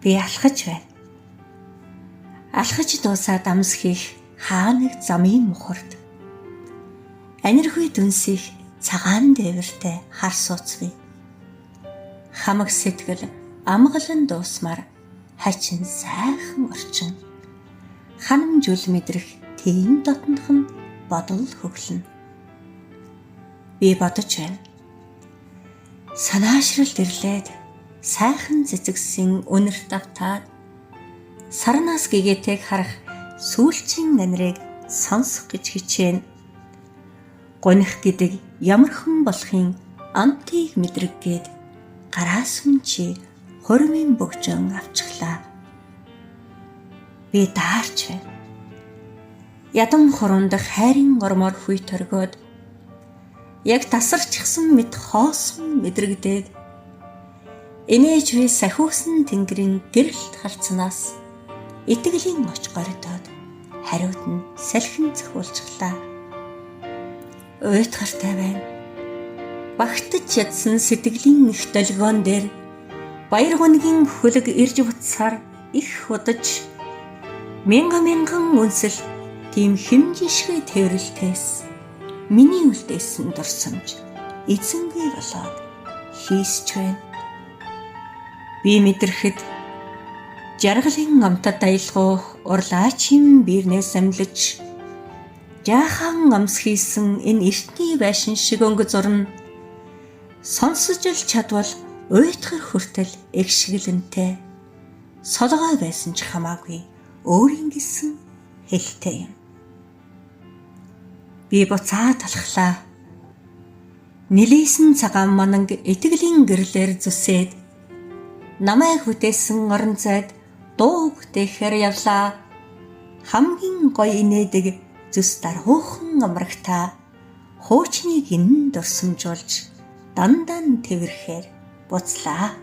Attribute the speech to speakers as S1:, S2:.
S1: Би алхаж байна. Алхаж дуусаад амс хийх хаа нэг замын мухард. Аниргүй дүнсих цагаан дээвэртэй хар сууц бий. Хамаг сэтгэл амгалан дуусмаар хачин сайхан орчин. Ханамжул мэдрэх тийм дотнох нь бодол хөглөн. Би бодож байна. Санаашралд ирлээд сайхан цэцэгсэн үнэр давтаад сарнаас гэгээтэйг харах сүүлчийн нанрыг сонсох гэж хичээн. Гоних гэдэг ямархан болохын амтыг мэдрэггээд гараас чи хормын бөгжөн авчихлаа. Би даарч байна. Ядам хурундах хайрын гормоор хүй торгоод яг тасарчихсан мэт хоосон мэдрэгдээд инээж буй сахиусан тэнгэрийн гэрэлт харцнаас итгэлийн оч гордоод хариуд нь салхин зохиулчихлаа. Уйтгартай байна. Багтаж ядсан сэтгэлийн их долгион дээр баяр гонгийн хөлөг ирж буцсаар их удаж мянган үнсэл тийм хэмжишгүй тэрэлтээс миний үлдээсэн дурсамж эзэнгүй болоод хийсч байна. Би мэдрэхэд жаргалын амтад аялгуух урлаачийн биернээс амлаж жаахан амс хийсэн энэ эртний байшин шиг өнгө зурна. Сонсож л чадвал уйтгар хүртэл эгшгэлэнтэй. Солгой байсан ч хамаагүй өөрийн гэсэн хэлтэй юм. Би буцаад алхлаа. Нилээсэн цагаан мананг итгэлийн гэрлэр зүсээд намайг бүтээсэн орон зайд дуу бүтээхээр явлаа. Хамгийн гоё инээдэг зүс даруухан амрагтаа хуучныг энэ дурсамжуулж дандан тэрхээр буцлаа.